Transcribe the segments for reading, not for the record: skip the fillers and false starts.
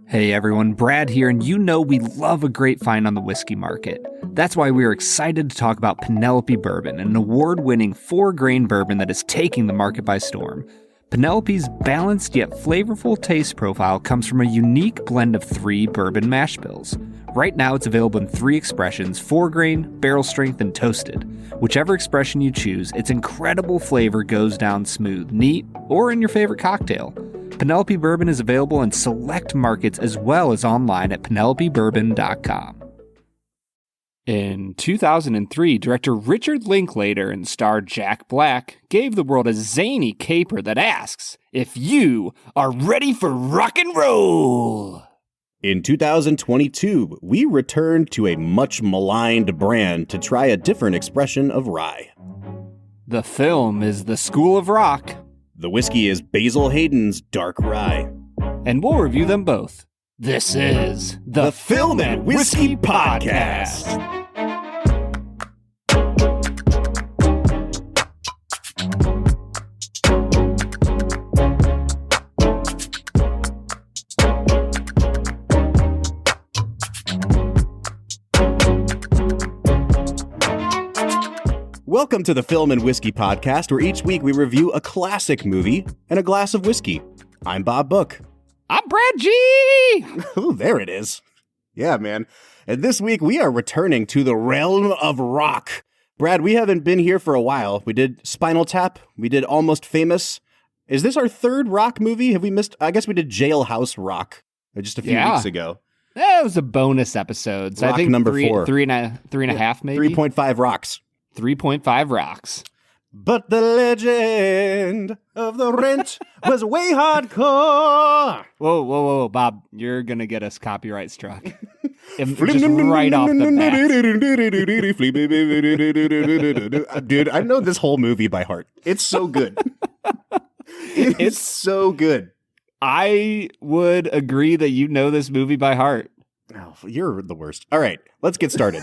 Hey everyone, Brad here, and you know we love a great find on the whiskey market. That's why we are excited to talk about Penelope Bourbon, an award-winning 4-grain bourbon that is taking the market by storm. Penelope's balanced yet flavorful taste profile comes from a unique blend of 3 bourbon mash bills. Right now it's available in 3 expressions: 4-grain, barrel strength, and toasted. Whichever expression you choose, its incredible flavor goes down smooth, neat, or in your favorite cocktail. Penelope Bourbon is available in select markets as well as online at penelopebourbon.com. In 2003, director Richard Linklater and star Jack Black gave the world a zany caper that asks if you are ready for rock and roll. In 2022, we returned to a much maligned brand to try a different expression of rye. The film is The School of Rock. The whiskey is Basil Hayden's Dark Rye. And we'll review them both. This is the Film and Whiskey Podcast. Welcome to the Film and Whiskey Podcast, where each week we review a classic movie and a glass of whiskey. I'm Bob Book. I'm Brad G. Oh, there it is. Yeah, man. And this week we are returning to the realm of rock. Brad, we haven't been here for a while. We did Spinal Tap. We did Almost Famous. Is this our third rock movie? Have we missed? I guess we did Jailhouse Rock just a few weeks ago. That was a bonus episode. So rock I think number 4. Three and a half, maybe? 3.5 rocks. 3.5 rocks. But the legend of the rent was way hardcore. Whoa, Bob. You're going to get us copyright struck. Just right off the bat. Dude, I know this whole movie by heart. It's so good. It's so good. I would agree that you know this movie by heart. Oh, you're the worst. All right, let's get started.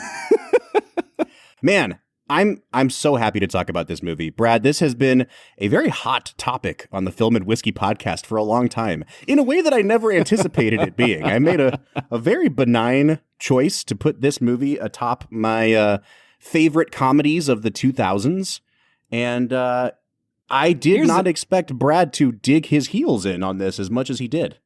Man, I'm so happy to talk about this movie. Brad, this has been a very hot topic on the Film and Whiskey Podcast for a long time, in a way that I never anticipated it being. I made a very benign choice to put this movie atop my favorite comedies of the 2000s, and I did not expect Brad to dig his heels in on this as much as he did.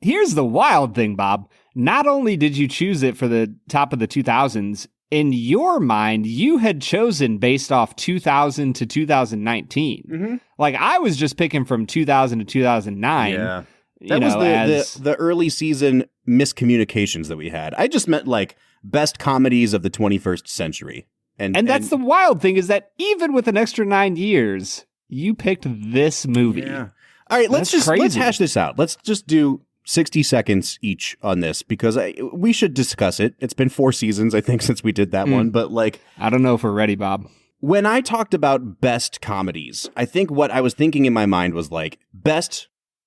Here's the wild thing, Bob. Not only did you choose it for the top of the 2000s, in your mind, you had chosen based off 2000 to 2019. Mm-hmm. Like, I was just picking from 2000 to 2009. Yeah. That was the early season miscommunications that we had. I just meant, like, best comedies of the 21st century. And that's the wild thing, is that even with an extra 9 years, you picked this movie. Yeah. All right, let's hash this out. Let's just do 60 seconds each on this, because we should discuss it. It's been 4 seasons, I think, since we did that one. But like, I don't know if we're ready, Bob. When I talked about best comedies, I think what I was thinking in my mind was like best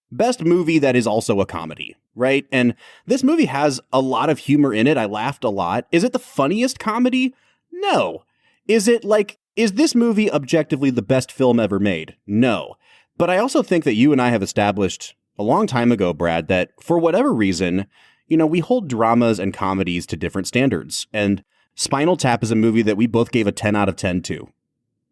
movie that is also a comedy, right? And this movie has a lot of humor in it. I laughed a lot. Is it the funniest comedy? No. Is this movie objectively the best film ever made? No. But I also think that you and I have established a long time ago, Brad, that for whatever reason, we hold dramas and comedies to different standards. And Spinal Tap is a movie that we both gave a 10 out of 10 to.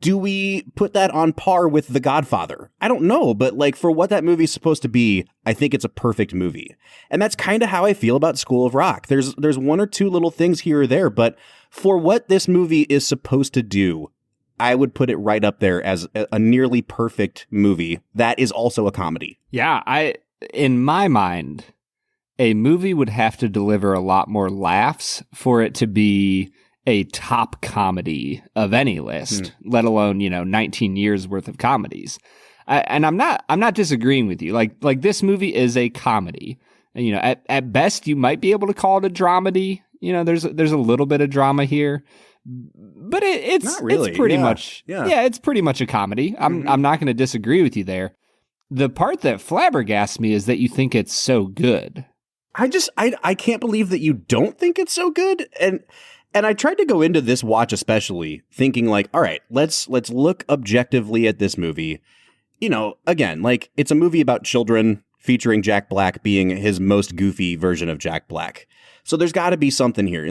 Do we put that on par with The Godfather? I don't know, but like, for what that movie's supposed to be, I think it's a perfect movie. And that's kind of how I feel about School of Rock. There's 1 or 2 little things here or there, but for what this movie is supposed to do, I would put it right up there as a nearly perfect movie that is also a comedy. Yeah, in my mind, a movie would have to deliver a lot more laughs for it to be a top comedy of any list, let alone, 19 years worth of comedies. And I'm not disagreeing with you. Like this movie is a comedy. And, at best you might be able to call it a dramedy. There's a little bit of drama here. But it's not really. It's pretty much it's pretty much a comedy. I'm not going to disagree with you there. The part that flabbergasts me is that you think it's so good. I can't believe that you don't think it's so good. And I tried to go into this watch especially thinking like, all right, let's look objectively at this movie. Again, like, it's a movie about children. featuring Jack Black being his most goofy version of Jack Black. So there's got to be something here.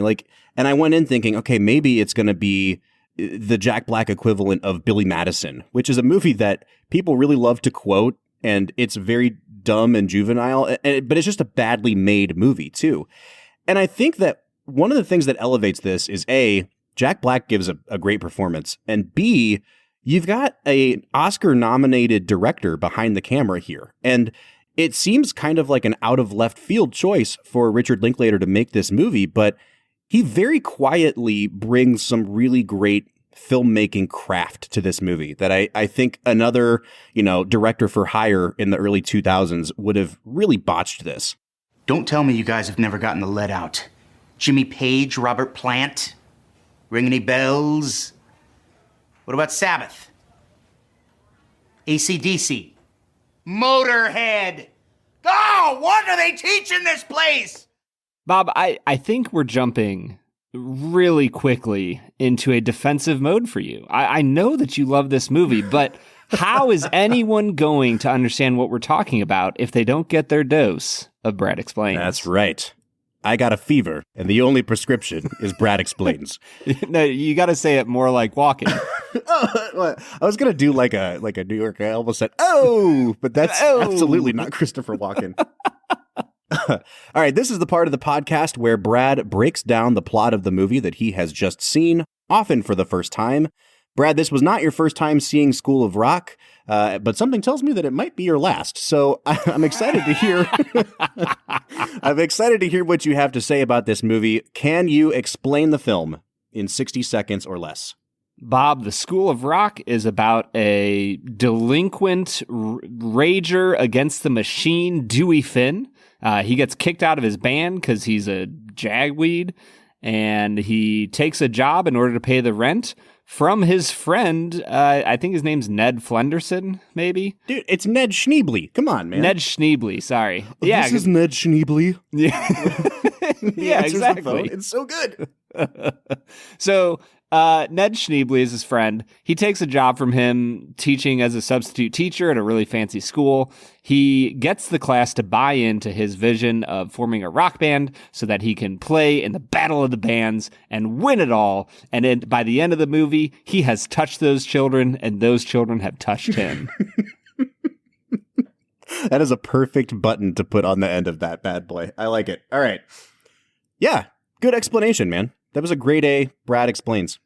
And I went in thinking, okay, maybe it's going to be the Jack Black equivalent of Billy Madison, which is a movie that people really love to quote, and it's very dumb and juvenile, but it's just a badly made movie too. And I think that one of the things that elevates this is A, Jack Black gives a great performance, and B, you've got a Oscar-nominated director behind the camera here. And it seems kind of like an out of left field choice for Richard Linklater to make this movie, but he very quietly brings some really great filmmaking craft to this movie that I think another, director for hire in the early 2000s would have really botched this. Don't tell me you guys have never gotten the lead out. Jimmy Page, Robert Plant? Ring any bells? What about Sabbath? AC/DC? Motorhead? Oh, what are they teaching this place? Bob, I think we're jumping really quickly into a defensive mode for you. I know that you love this movie, but how is anyone going to understand what we're talking about if they don't get their dose of Brad Explains? That's right. I got a fever, and the only prescription is Brad Explains. No, you got to say it more like walking. I was going to do like a New York. I almost said, oh, but that's absolutely not Christopher Walken. All right, this is the part of the podcast where Brad breaks down the plot of the movie that he has just seen, often for the first time. Brad, this was not your first time seeing School of Rock, but something tells me that it might be your last. So I'm excited to hear. I'm excited to hear what you have to say about this movie. Can you explain the film in 60 seconds or less? Bob, The School of Rock is about a delinquent rager against the machine, Dewey Finn. He gets kicked out of his band because he's a jagweed, and he takes a job in order to pay the rent from his friend. I think his name's Ned Flenderson, maybe? Dude, it's Ned Schneebly. Come on, man. Ned Schneebly, sorry. This is Ned Schneebly. Yeah, yeah, exactly. It's so good. So Ned Schneebly is his friend. He takes a job from him teaching as a substitute teacher at a really fancy school. He gets the class to buy into his vision of forming a rock band so that he can play in the battle of the bands and win it all. And then by the end of the movie, he has touched those children, and those children have touched him. That is a perfect button to put on the end of that bad boy. I like it. All right. Yeah, good explanation, man. That was a grade A. Brad Explains.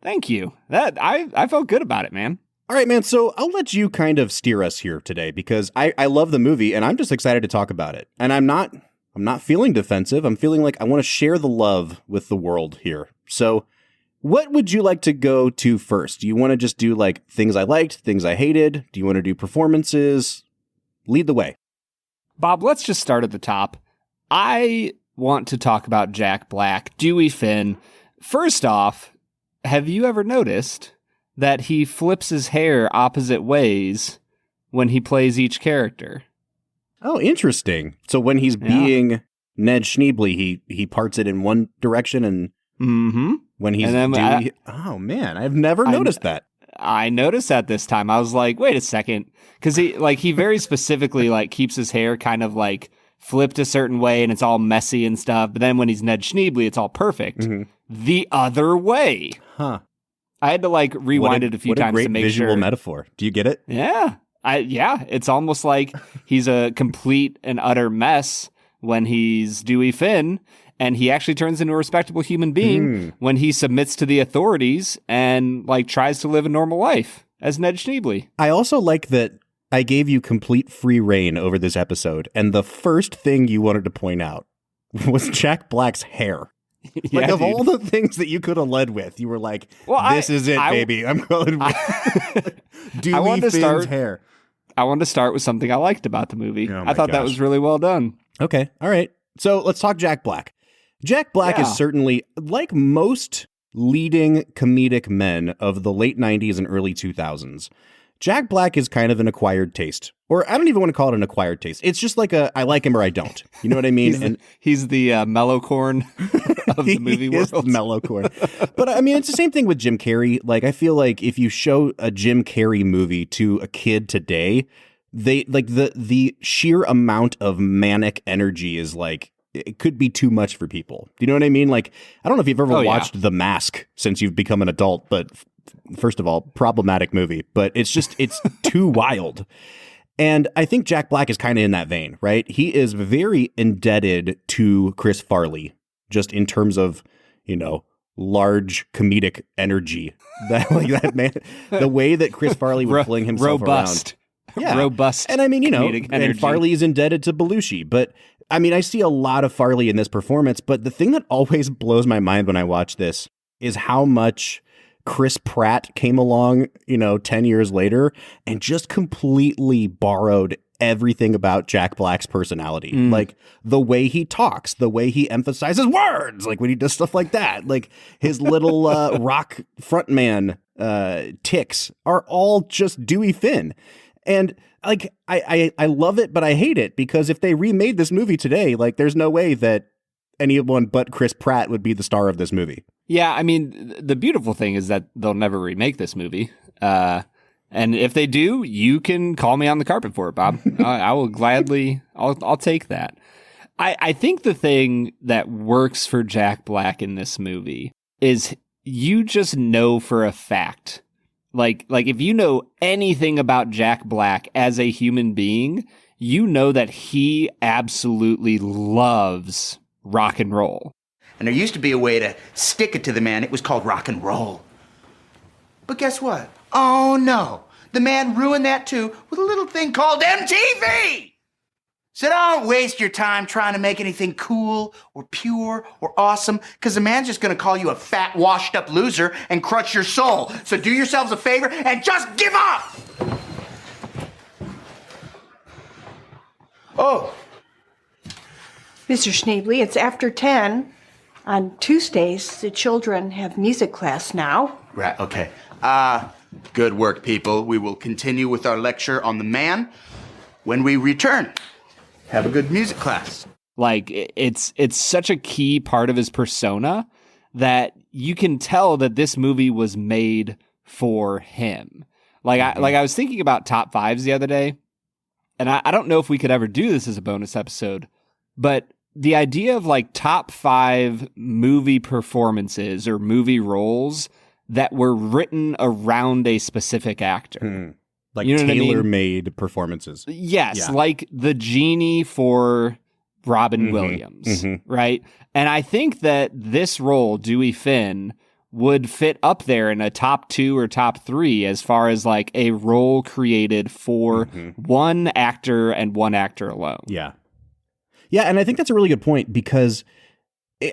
Thank you. I felt good about it, man. All right, man. So I'll let you kind of steer us here today because I love the movie and I'm just excited to talk about it. And I'm not feeling defensive. I'm feeling like I want to share the love with the world here. So what would you like to go to first? Do you want to just do like things I liked, things I hated? Do you want to do performances? Lead the way. Bob, let's just start at the top. I want to talk about Jack Black, Dewey Finn. First off, have you ever noticed that he flips his hair opposite ways when he plays each character? Oh, interesting. So when he's being Ned Schneebly, he parts it in one direction, and when he's Dewey, oh man, I've never noticed that. I noticed that this time. I was like, wait a second, because he very specifically keeps his hair kind of flipped a certain way and it's all messy and stuff. But then when he's Ned Schneebly, it's all perfect. The other way. Huh. I had to rewind it a few times to make sure. What a great visual metaphor. Do you get it? Yeah. It's almost like he's a complete and utter mess when he's Dewey Finn, and he actually turns into a respectable human being when he submits to the authorities and tries to live a normal life as Ned Schneebly. I also like that I gave you complete free reign over this episode, and the first thing you wanted to point out was Jack Black's hair. Of all the things that you could have led with, you were like, this is it, baby. I'm going with Dewey Finn's hair. I wanted to start with something I liked about the movie. I thought that was really well done. Okay, all right. So let's talk Jack Black. Jack Black is certainly, like most leading comedic men of the late 90s and early 2000s, Jack Black is kind of an acquired taste. Or I don't even want to call it an acquired taste. It's just like I like him or I don't. You know what I mean? He's the mellow corn of the movie world. He is mellow corn. But I mean, it's the same thing with Jim Carrey. I feel like if you show a Jim Carrey movie to a kid today, they like the sheer amount of manic energy is like, it could be too much for people. Do you know what I mean? Like, I don't know if you've ever watched The Mask since you've become an adult, but first of all, problematic movie, but it's too wild. And I think Jack Black is kind of in that vein, right? He is very indebted to Chris Farley, just in terms of, large comedic energy. That man, the way that Chris Farley would fling himself robust. Around. Yeah. Robust. And I mean, and Farley is indebted to Belushi, but I mean, I see a lot of Farley in this performance, but the thing that always blows my mind when I watch this is how much Chris Pratt came along, 10 years later and just completely borrowed everything about Jack Black's personality. Like the way he talks, the way he emphasizes words, like when he does stuff like that, like his little rock frontman tics are all just Dewey Finn. And like, I love it, but I hate it, because if they remade this movie today, like there's no way that anyone but Chris Pratt would be the star of this movie. Yeah, I mean, the beautiful thing is that they'll never remake this movie. And if they do, you can call me on the carpet for it, Bob. I will gladly, I'll take that. I think the thing that works for Jack Black in this movie is you just know for a fact, like if you know anything about Jack Black as a human being, you know that he absolutely loves rock and roll. And there used to be a way to stick it to the man. It was called rock and roll. But guess what? Oh, no. The man ruined that, too, with a little thing called MTV! So don't waste your time trying to make anything cool or pure or awesome, because the man's just going to call you a fat, washed-up loser and crush your soul. So do yourselves a favor and just give up! Oh. Mr. Schneebly, it's after 10. On Tuesdays, the children have music class now. Right, okay. Good work, people. We will continue with our lecture on the man when we return. Have a good music class. Like, it's such a key part of his persona that you can tell that this movie was made for him. Like, I was thinking about top fives the other day, and I don't know if we could ever do this as a bonus episode, but the idea of like top 5 movie performances or movie roles that were written around a specific actor. Like tailor-made performances. Yes, yeah. Like the genie for Robin Williams, right? And I think that this role, Dewey Finn, would fit up there in a top 2 or top 3 as far as like a role created for one actor and one actor alone. Yeah. Yeah, and I think that's a really good point, because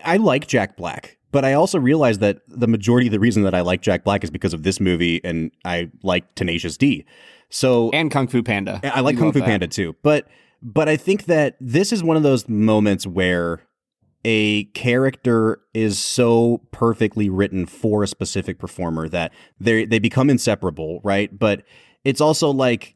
I like Jack Black, but I also realize that the majority of the reason that I like Jack Black is because of this movie, and I like Tenacious D. So and Kung Fu Panda. I like Kung Fu Panda too. But I think that this is one of those moments where a character is so perfectly written for a specific performer that they become inseparable, right? But it's also like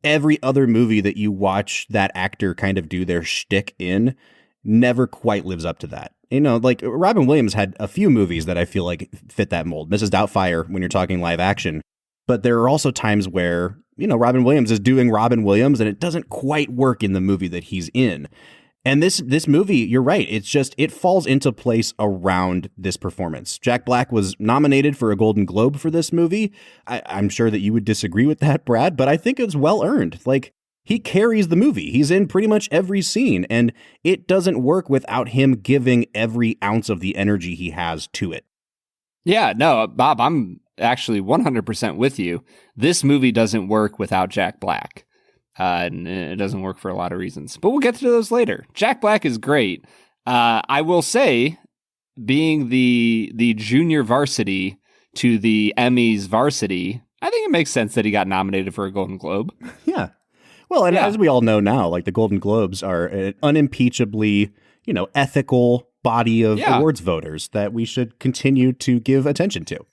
every other movie that you watch that actor kind of do their shtick in never quite lives up to that. Like Robin Williams had a few movies that I feel like fit that mold. Mrs. Doubtfire, when you're talking live action. But there are also times where, Robin Williams is doing Robin Williams and it doesn't quite work in the movie that he's in. And this movie, you're right, it falls into place around this performance. Jack Black was nominated for a Golden Globe for this movie. I'm sure that you would disagree with that, Brad, but I think it's well earned. Like, he carries the movie. He's in pretty much every scene, and it doesn't work without him giving every ounce of the energy he has to it. Yeah, no, Bob, I'm actually 100% with you. This movie doesn't work without Jack Black. And it doesn't work for a lot of reasons, but we'll get to those later. Jack Black is great. I will say, being the junior varsity to the Emmys varsity, I think it makes sense that he got nominated for a Golden Globe. Yeah. Well, and as we all know now, like the Golden Globes are an unimpeachably, ethical body of awards voters that we should continue to give attention to.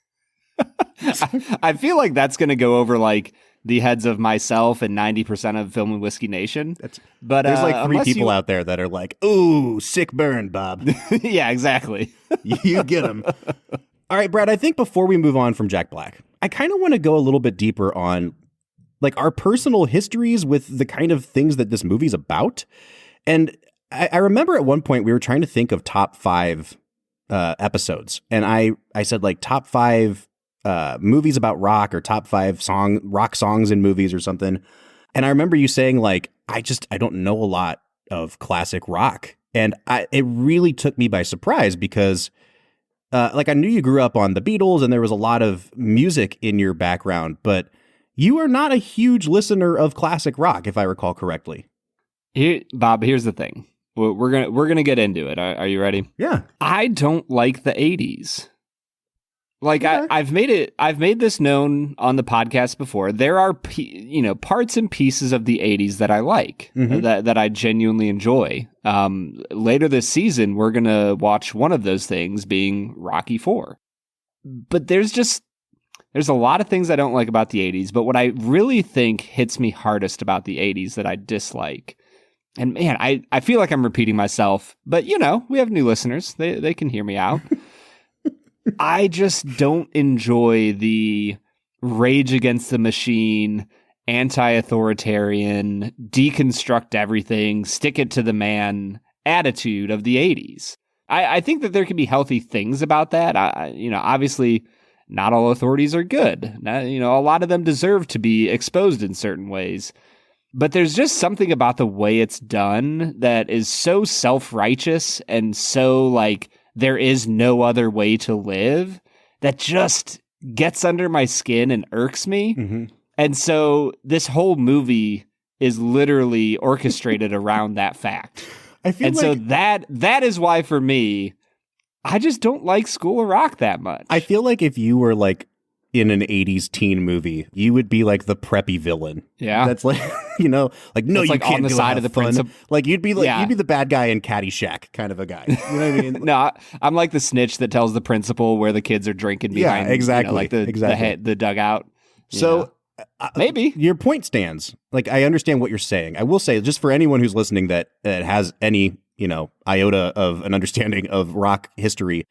I feel like that's going to go over like the heads of myself and 90% of Film and Whiskey Nation. But there's like 3 people out there that are like, "Ooh, sick burn, Bob." Yeah, exactly. You get them. All right, Brad, I think before we move on from Jack Black, I kind of want to go a little bit deeper on like our personal histories with the kind of things that this movie's about. And I remember at one point we were trying to think of top 5 episodes. And I said like top 5 movies about rock, or top 5 rock songs in movies or something. And I remember you saying like, I don't know a lot of classic rock. And it really took me by surprise because like I knew you grew up on the Beatles and there was a lot of music in your background, but you are not a huge listener of classic rock, if I recall correctly. Bob, here's the thing. We're gonna get into it. Are you ready? Yeah. I don't like the 80s. Like Okay. I've made this known on the podcast before. There are parts and pieces of the 80s that I like, that I genuinely enjoy. Later this season, we're gonna watch one of those things, being Rocky IV. But there's a lot of things I don't like about the 80s. But what I really think hits me hardest about the 80s that I dislike, and man, I feel like I'm repeating myself, but we have new listeners. They can hear me out. I just don't enjoy the Rage Against the Machine, anti-authoritarian, deconstruct everything, stick it to the man attitude of the 80s. I think that there can be healthy things about that. Obviously not all authorities are good. A lot of them deserve to be exposed in certain ways. But there's just something about the way it's done that is so self-righteous and so like, there is no other way to live, that just gets under my skin and irks me. Mm-hmm. And so this whole movie is literally orchestrated around that fact. So that is why for me, I just don't like School of Rock that much. I feel like if you were like in an 80s teen movie, you would be like the preppy villain. Yeah. That's like, no, that's you like can't on the go side have of the fun. principal. Like you'd be the bad guy in Caddyshack kind of a guy. You know what I mean? No, I'm like the snitch that tells the principal where the kids are drinking behind, exactly. The dugout. So maybe your point stands. Like I understand what you're saying. I will say, just for anyone who's listening that has any, iota of an understanding of rock history,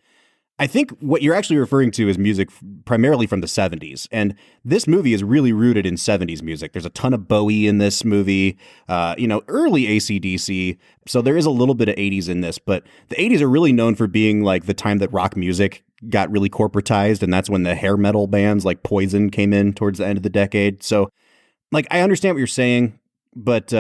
I think what you're actually referring to is music primarily from the 70s. And this movie is really rooted in 70s music. There's a ton of Bowie in this movie, early AC/DC. So there is a little bit of 80s in this, but the 80s are really known for being like the time that rock music got really corporatized. And that's when the hair metal bands like Poison came in towards the end of the decade. So like, I understand what you're saying, but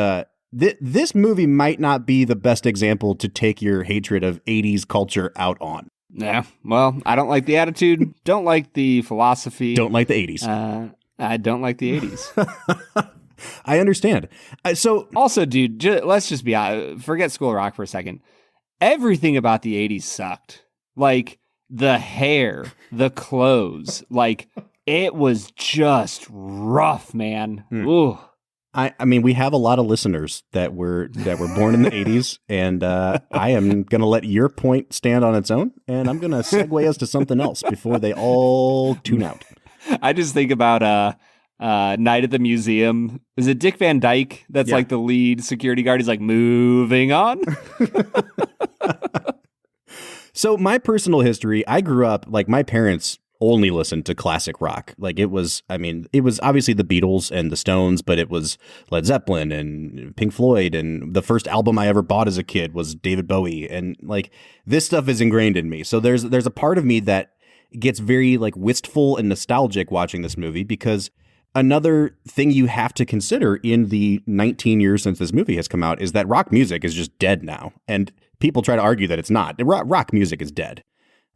this movie might not be the best example to take your hatred of 80s culture out on. Yeah, well, I don't like the attitude, don't like the philosophy. Don't like the 80s. I don't like the 80s. I understand. So also, dude, let's just be forget School of Rock for a second. Everything about the 80s sucked. Like, the hair, the clothes, like, it was just rough, man. Ooh. I mean, we have a lot of listeners that were born in the 80s, and I am going to let your point stand on its own, and I'm going to segue us to something else before they all tune out. I just think about Night at the Museum. Is it Dick Van Dyke that's like the lead security guard? He's like, moving on. So my personal history, I grew up, like my parents only listened to classic rock. Like it was obviously the Beatles and the Stones, but it was Led Zeppelin and Pink Floyd. And the first album I ever bought as a kid was David Bowie. And like this stuff is ingrained in me. So there's a part of me that gets very like wistful and nostalgic watching this movie, because another thing you have to consider in the 19 years since this movie has come out is that rock music is just dead now. And people try to argue that it's not. Rock music is dead.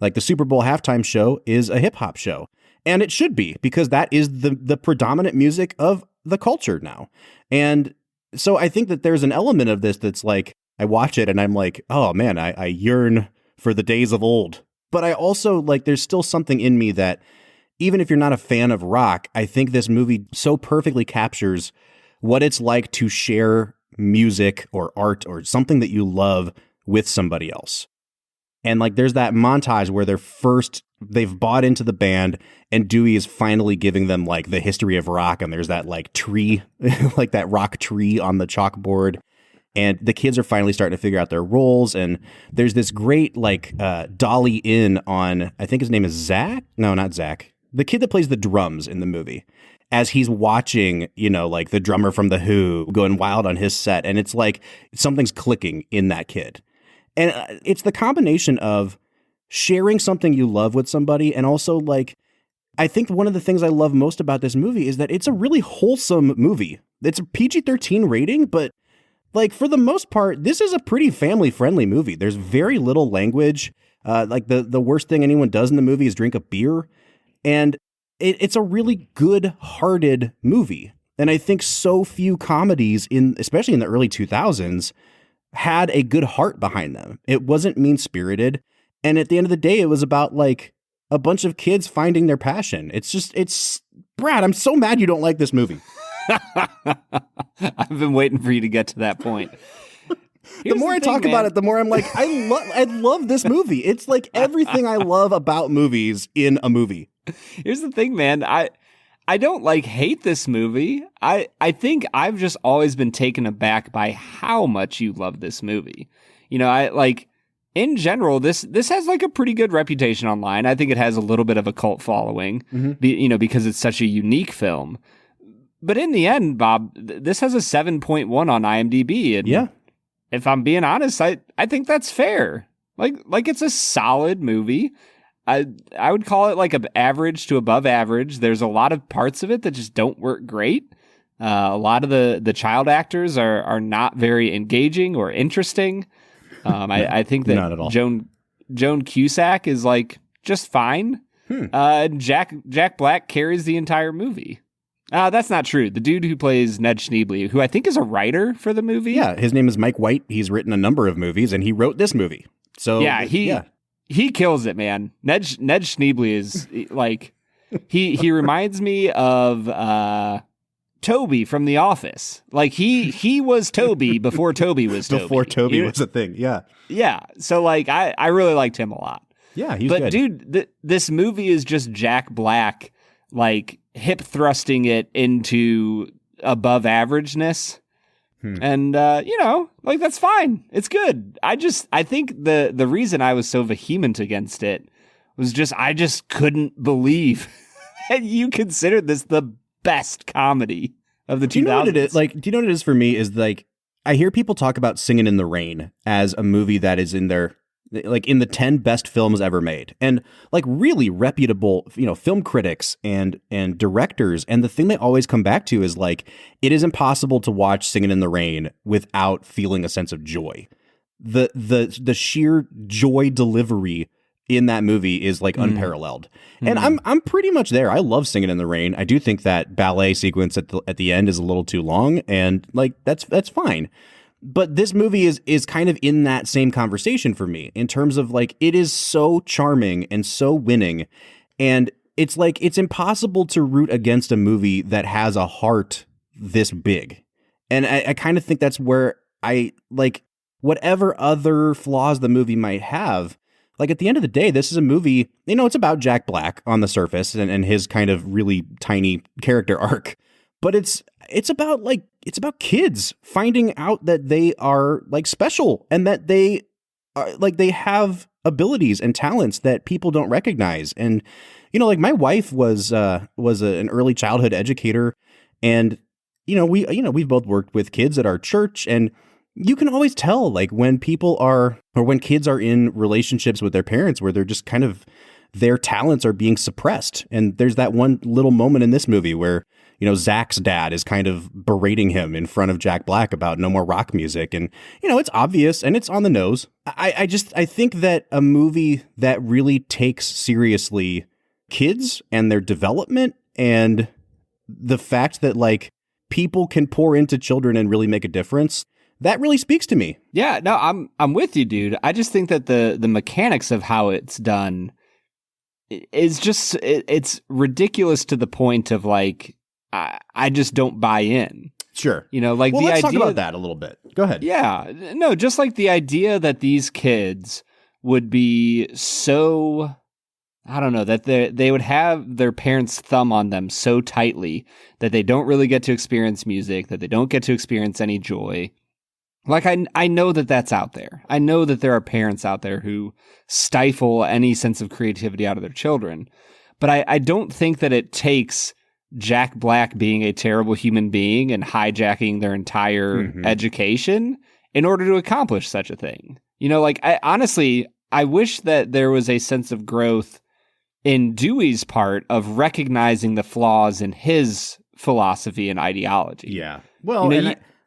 Like the Super Bowl halftime show is a hip hop show, and it should be, because that is the predominant music of the culture now. And so I think that there's an element of this that's like, I watch it and I'm like, oh man, I yearn for the days of old. But I also like, there's still something in me that even if you're not a fan of rock, I think this movie so perfectly captures what it's like to share music or art or something that you love with somebody else. And like, there's that montage where they've bought into the band, and Dewey is finally giving them like the history of rock. And there's that like tree, like that rock tree on the chalkboard. And the kids are finally starting to figure out their roles. And there's this great like dolly in on, I think his name is Zach. No, not Zach. The kid that plays the drums in the movie. as he's watching, like the drummer from The Who going wild on his set. And it's like something's clicking in that kid. And it's the combination of sharing something you love with somebody. And also, like, I think one of the things I love most about this movie is that it's a really wholesome movie. It's a PG-13 rating, but like for the most part, this is a pretty family-friendly movie. There's very little language. Like the worst thing anyone does in the movie is drink a beer. And it's a really good-hearted movie. And I think so few comedies, especially in the early 2000s, had a good heart behind them. It wasn't mean-spirited. And at the end of the day, it was about like a bunch of kids finding their passion. It's Brad, I'm so mad you don't like this movie. I've been waiting for you to get to that point. The more I talk about it, the more I'm like, I love this movie. It's like everything I love about movies in a movie. Here's the thing, man. I don't like hate this movie. I think I've just always been taken aback by how much you love this movie. I like in general, this has like a pretty good reputation online. I think it has a little bit of a cult following, because it's such a unique film. But in the end, Bob, this has a 7.1 on IMDb. And yeah. If I'm being honest, I think that's fair. Like it's a solid movie. I would call it like an average to above average. There's a lot of parts of it that just don't work great. A lot of the child actors are not very engaging or interesting. I think that not at all. Joan Cusack is like just fine. Jack Black carries the entire movie. That's not true. The dude who plays Ned Schneebly, who I think is a writer for the movie. Yeah, his name is Mike White. He's written a number of movies, and he wrote this movie. So he kills it, man. Ned Schneebly is like he reminds me of Toby from The Office. Like he was Toby before Toby was Toby. Before Toby was a thing. Yeah. Yeah. So like I really liked him a lot. Yeah, he's good. But dude, this movie is just Jack Black like hip thrusting it into above averageness. And, like that's fine. It's good. I think the reason I was so vehement against it was I just couldn't believe that you considered this the best comedy of the 2000s. Do you know what it is? Like, do you know what it is for me is like, I hear people talk about Singin' in the Rain as a movie that is in their, like in the 10 best films ever made, and like really reputable, film critics and directors. And the thing they always come back to is like, it is impossible to watch Singin' in the Rain without feeling a sense of joy. The sheer joy delivery in that movie is like unparalleled. And I'm pretty much there. I love Singin' in the Rain. I do think that ballet sequence at the end is a little too long, and like that's fine. But this movie is kind of in that same conversation for me in terms of like, it is so charming and so winning. And it's like, it's impossible to root against a movie that has a heart this big. And I kind of think that's where I like whatever other flaws the movie might have. Like at the end of the day, this is a movie, it's about Jack Black on the surface and his kind of really tiny character arc. But it's about kids finding out that they are like special and that they are like they have abilities and talents that people don't recognize. And like my wife was an early childhood educator, and we've both worked with kids at our church, and you can always tell like when kids are in relationships with their parents where they're just kind of their talents are being suppressed. And there's that one little moment in this movie where Zach's dad is kind of berating him in front of Jack Black about no more rock music. And, it's obvious and it's on the nose. I think that a movie that really takes seriously kids and their development and the fact that like people can pour into children and really make a difference, that really speaks to me. Yeah, no, I'm with you, dude. I just think that the mechanics of how it's done is just, it's ridiculous to the point of like, I just don't buy in. Sure. Like well, the let's idea. Talk about that a little bit. Go ahead. Yeah. No, just like the idea that these kids would be so, I don't know, that they would have their parents' thumb on them so tightly that they don't really get to experience music, that they don't get to experience any joy. Like, I know that that's out there. I know that there are parents out there who stifle any sense of creativity out of their children. But I don't think that it takes Jack Black being a terrible human being and hijacking their entire education in order to accomplish such a thing. You know, like, honestly, I wish that there was a sense of growth in Dewey's part of recognizing the flaws in his philosophy and ideology. Yeah. Well,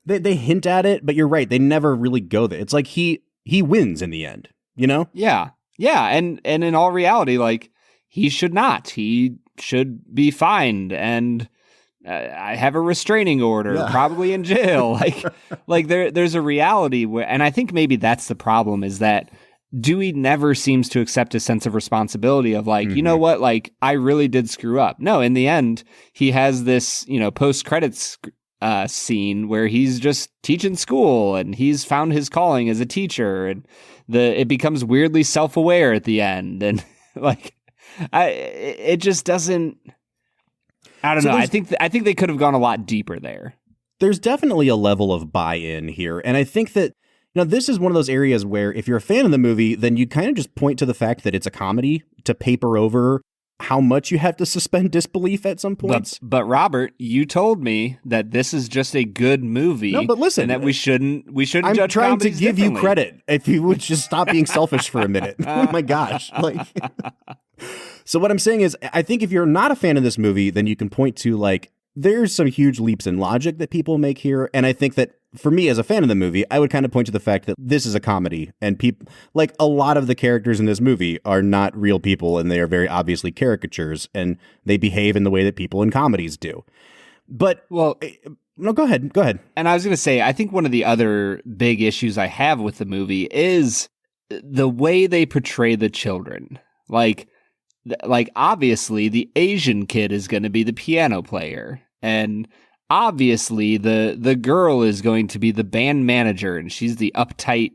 they hint at it, but you're right. They never really go there. It's like he wins in the end, you know? Yeah. Yeah. And in all reality, like, he should not. He should be fined and I have a restraining order, probably in jail. like there's a reality where, and I think maybe that's the problem, is that Dewey never seems to accept a sense of responsibility of like, you know what, like, I really did screw up. No, in the end, he has this, you know, post-credits scene where he's just teaching school and he's found his calling as a teacher, and it becomes weirdly self-aware at the end. And like, it just doesn't, I don't know. I think they could have gone a lot deeper there. There's definitely a level of buy-in here. And I think that, you know, this is one of those areas where if you're a fan of the movie, then you kind of just point to the fact that it's a comedy to paper over how much you have to suspend disbelief at some points. But Robert, you told me that this is just a good movie. No, but listen, and that we shouldn't I'm judge trying to comedies give you differently. credit. If you would just stop being selfish for a minute. Oh my gosh. Like, so what I'm saying is, I think if you're not a fan of this movie, then you can point to, like, there's some huge leaps in logic that people make here. And I think that for me as a fan of the movie, I would kind of point to the fact that this is a comedy, and people, like, a lot of the characters in this movie are not real people, and they are very obviously caricatures, and they behave in the way that people in comedies do. But, well, no, go ahead. And I was going to say, I think one of the other big issues I have with the movie is the way they portray the children. Like obviously the Asian kid is going to be the piano player, and obviously the girl is going to be the band manager, and she's the uptight,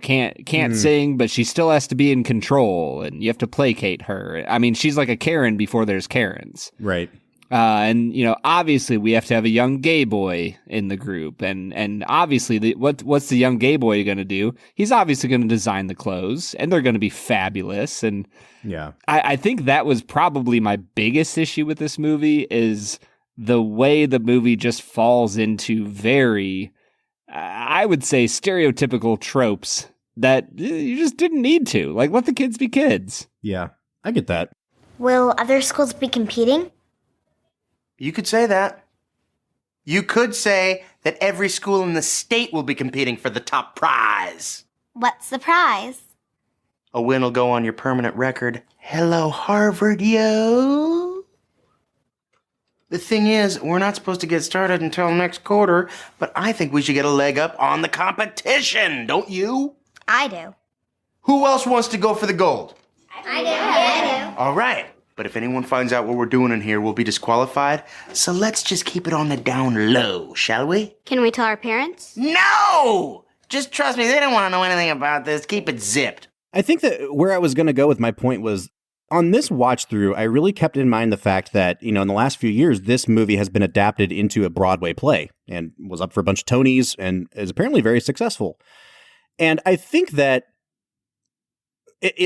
can't sing, but she still has to be in control, and you have to placate her. I mean, she's like a Karen before there's Karens. Right. And, you know, obviously we have to have a young gay boy in the group. And obviously, what's the young gay boy going to do? He's obviously going to design the clothes, and they're going to be fabulous. And yeah, I think that was probably my biggest issue with this movie, is the way the movie just falls into very, I would say, stereotypical tropes that you just didn't need to. Like, let the kids be kids. Yeah, I get that. Will other schools be competing? You could say that. You could say that every school in the state will be competing for the top prize. What's the prize? A win will go on your permanent record. Hello, Harvard, yo. The thing is, we're not supposed to get started until next quarter, but I think we should get a leg up on the competition, don't you? I do. Who else wants to go for the gold? I do. Yeah, All right. But if anyone finds out what we're doing in here, we'll be disqualified. So let's just keep it on the down low, shall we? Can we tell our parents? No! Just trust me, they don't want to know anything about this. Keep it zipped. I think that where I was going to go with my point was, on this watch through, I really kept in mind the fact that, you know, in the last few years, this movie has been adapted into a Broadway play and was up for a bunch of Tonys and is apparently very successful. And I think that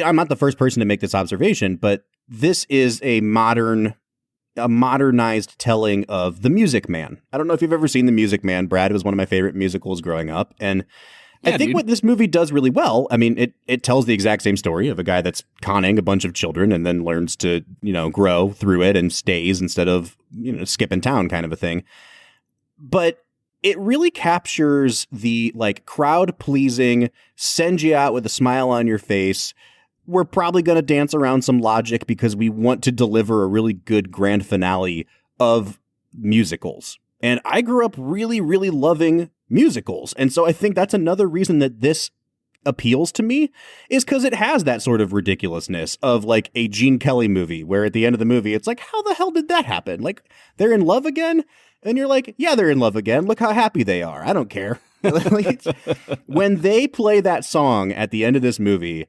I'm not the first person to make this observation, but this is a modernized telling of The Music Man. I don't know if you've ever seen The Music Man. Brad was one of my favorite musicals growing up. And yeah, I think what this movie does really well, I mean, it tells the exact same story of a guy that's conning a bunch of children and then learns to, you know, grow through it and stays instead of, you know, skipping town kind of a thing. But it really captures the, like, crowd pleasing, send you out with a smile on your face. We're probably going to dance around some logic because we want to deliver a really good grand finale of musicals. And I grew up really, really loving musicals. And so I think that's another reason that this appeals to me, is because it has that sort of ridiculousness of, like, a Gene Kelly movie where at the end of the movie, it's like, how the hell did that happen? Like, they're in love again? And you're like, yeah, they're in love again. Look how happy they are. I don't care. When they play that song at the end of this movie,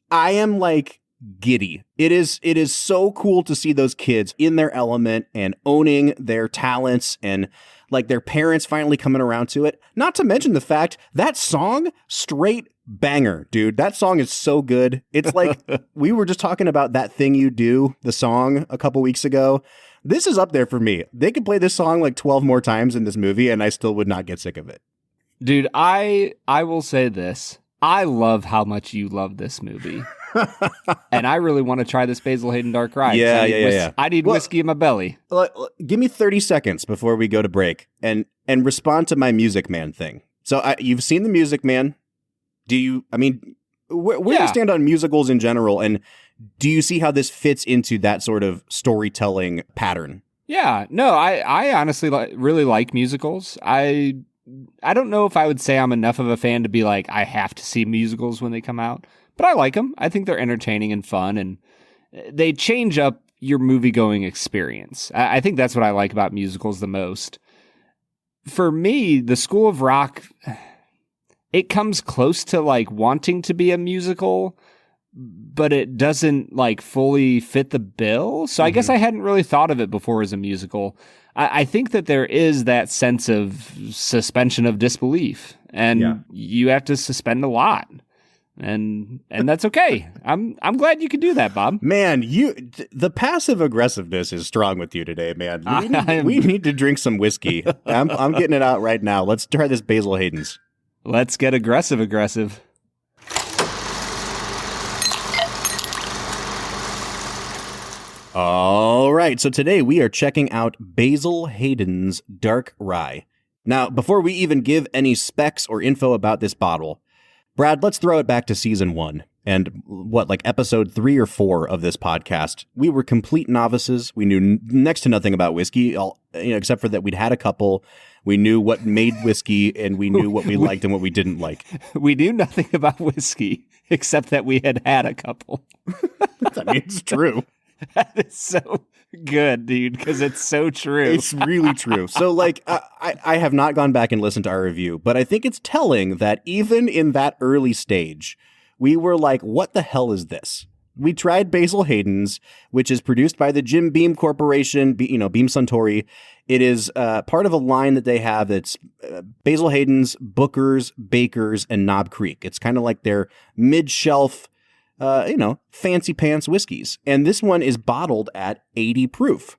I am, like, giddy. It is so cool to see those kids in their element and owning their talents, and, like, their parents finally coming around to it. Not to mention the fact that song straight banger, dude. That song is so good. It's like we were just talking about That Thing You Do, the song, a couple weeks ago. This is up there for me. They could play this song like 12 more times in this movie, and I still would not get sick of it. Dude, I will say this. I love how much you love this movie. And I really want to try this Basil Hayden Dark Rye. Yeah. I need whiskey in my belly. Give me 30 seconds before we go to break and respond to my Music Man thing. So you've seen The Music Man. Do you, I mean, where do you stand on musicals in general? And do you see how this fits into that sort of storytelling pattern? Yeah, no, I honestly really like musicals. I don't know if I would say I'm enough of a fan to be like, I have to see musicals when they come out, but I like them. I think they're entertaining and fun, and they change up your movie-going experience. I think that's what I like about musicals the most. For me, The School of Rock, it comes close to like wanting to be a musical, but it doesn't like fully fit the bill. So I guess I hadn't really thought of it before as a musical. I think that there is that sense of suspension of disbelief, and you have to suspend a lot, and that's okay. I'm glad you could do that, Bob. Man, the passive aggressiveness is strong with you today, man. We need to drink some whiskey. I'm getting it out right now. Let's try this Basil Hayden's. Let's get aggressive. All right, so today we are checking out Basil Hayden's Dark Rye. Now, before we even give any specs or info about this bottle, Brad, let's throw it back to season 1 and like episode 3 or 4 of this podcast. We were complete novices. We knew next to nothing about whiskey, except for that we'd had a couple. We knew what made whiskey, and we knew what we liked and what we didn't like. We knew nothing about whiskey, except that we had a couple. I mean, it's true. That is so good, dude, because it's so true. It's really true. So, like, I have not gone back and listened to our review, but I think it's telling that even in that early stage, we were like, what the hell is this? We tried Basil Hayden's, which is produced by the Jim Beam Corporation, Beam Suntory. It is part of a line that they have that's Basil Hayden's, Booker's, Baker's, and Knob Creek. It's kind of like their mid-shelf, fancy pants whiskeys. And this one is bottled at 80 proof.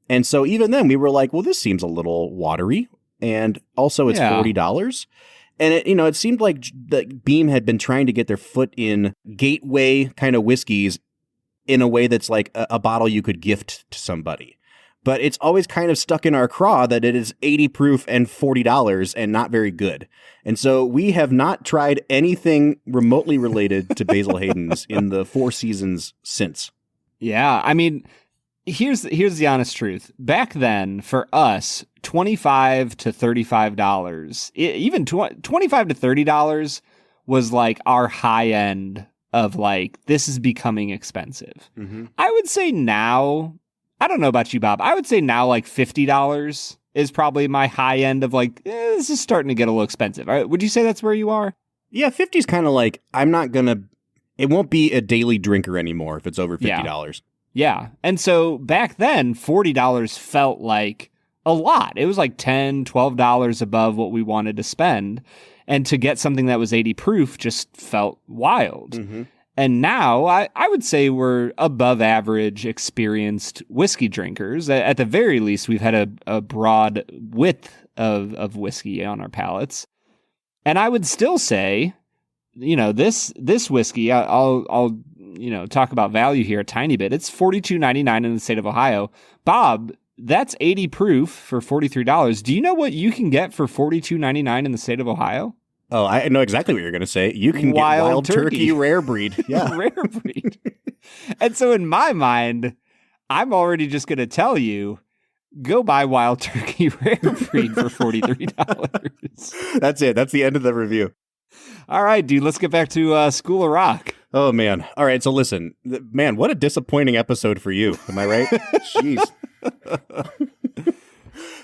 And so even then we were like, well, this seems a little watery. And also it's $40. And it seemed like Beam had been trying to get their foot in gateway kind of whiskeys in a way that's like a bottle you could gift to somebody. But it's always kind of stuck in our craw that it is 80 proof and $40 and not very good. And so we have not tried anything remotely related to Basil Hayden's in the 4 seasons since. Yeah, I mean, here's the honest truth. Back then, for us, $25 to $35, even $25 to $30 was like our high end of like, this is becoming expensive. Mm-hmm. I would say now, I don't know about you, Bob, I would say now like $50 is probably my high end of like, this is starting to get a little expensive. Would you say that's where you are? Yeah, 50 is kind of like, it won't be a daily drinker anymore if it's over $50. Yeah. And so back then, $40 felt like a lot. It was like $10, $12 above what we wanted to spend. And to get something that was 80 proof just felt wild. Mm-hmm. And now I would say we're above average experienced whiskey drinkers. At the very least, we've had a broad width of whiskey on our palates. And I would still say, this whiskey, I'll talk about value here a tiny bit. It's $42.99 in the state of Ohio. Bob, that's 80 proof for $43. Do you know what you can get for $42.99 in the state of Ohio? Oh, I know exactly what you're going to say. You can get Wild Turkey Rare Breed. Yeah. Rare Breed. And so in my mind, I'm already just going to tell you, go buy Wild Turkey Rare Breed for $43. That's it. That's the end of the review. All right, dude, let's get back to School of Rock. Oh, man. All right, so listen. Man, what a disappointing episode for you. Am I right? Jeez.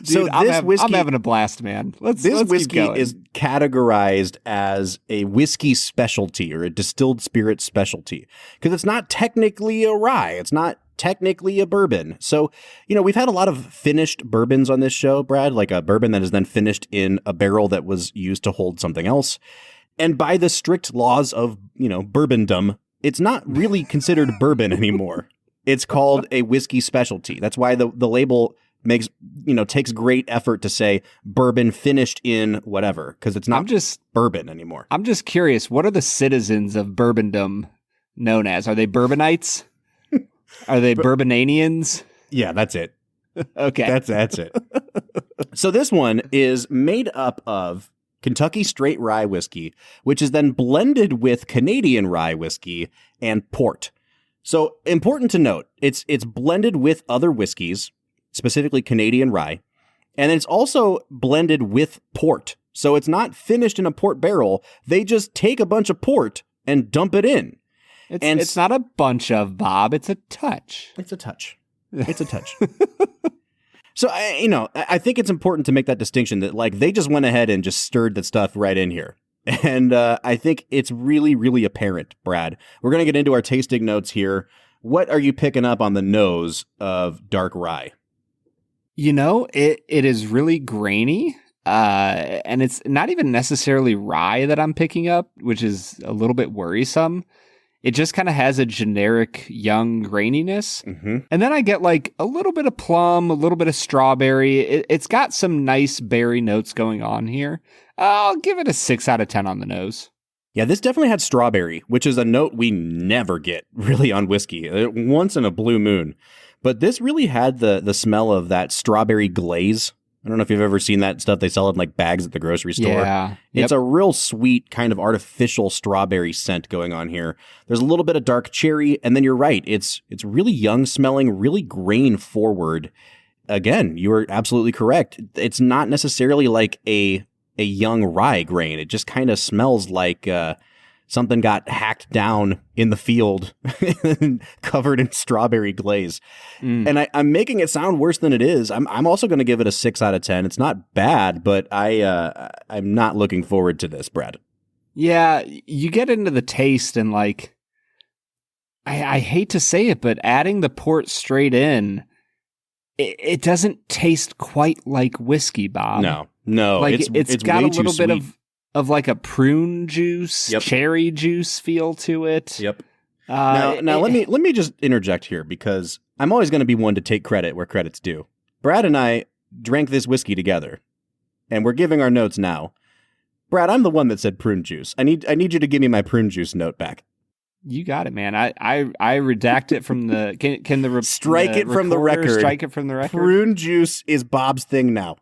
Dude, I'm having a blast, man. Let's whiskey is categorized as a whiskey specialty or a distilled spirit specialty because it's not technically a rye. It's not technically a bourbon. So, we've had a lot of finished bourbons on this show, Brad, like a bourbon that is then finished in a barrel that was used to hold something else. And by the strict laws of, bourbondom, it's not really considered bourbon anymore. It's called a whiskey specialty. That's why the label takes great effort to say bourbon finished in whatever, because it's not just bourbon anymore. I'm just curious, what are the citizens of bourbondom known as? Are they bourbonites? Are they bourbonanians? Yeah, that's it. Okay. That's it. So this one is made up of Kentucky straight rye whiskey, which is then blended with Canadian rye whiskey and port. So important to note, it's blended with other whiskeys, specifically Canadian rye, and it's also blended with port. So it's not finished in a port barrel. They just take a bunch of port and dump it in. It's not a bunch of, Bob. It's a touch. It's a touch. It's a touch. So, I think it's important to make that distinction that, they just went ahead and just stirred that stuff right in here. And I think it's really, really apparent, Brad. We're going to get into our tasting notes here. What are you picking up on the nose of Dark Rye? It is really grainy, and it's not even necessarily rye that I'm picking up, which is a little bit worrisome. It just kind of has a generic young graininess. Mm-hmm. And then I get a little bit of plum, a little bit of strawberry. It's got some nice berry notes going on here. I'll give it a 6 out of 10 on the nose. Yeah, this definitely had strawberry, which is a note we never get really on whiskey, once in a blue moon. But this really had the smell of that strawberry glaze. I don't know if you've ever seen that stuff they sell in bags at the grocery store. Yeah. It's a real sweet kind of artificial strawberry scent going on here. There's a little bit of dark cherry, and then you're right. It's really young smelling, really grain forward. Again, you are absolutely correct. It's not necessarily like a young rye grain. It just kind of smells like something got hacked down in the field and covered in strawberry glaze. And I'm making it sound worse than it is. I'm also going to give it a 6 out of 10. It's not bad, but I'm not looking forward to this, Brad. Yeah, you get into the taste and I hate to say it, but adding the port straight in, it doesn't taste quite like whiskey, Bob. No. It's got way a little too bit sweet. of a prune juice, cherry juice feel to it. Yep. Now let me just interject here, because I'm always going to be one to take credit where credit's due. Brad and I drank this whiskey together, and we're giving our notes now. Brad, I'm the one that said prune juice. I need you to give me my prune juice note back. You got it, man. I redact it from the. Can the strike it from the record? Strike it from the record. Prune juice is Bob's thing now.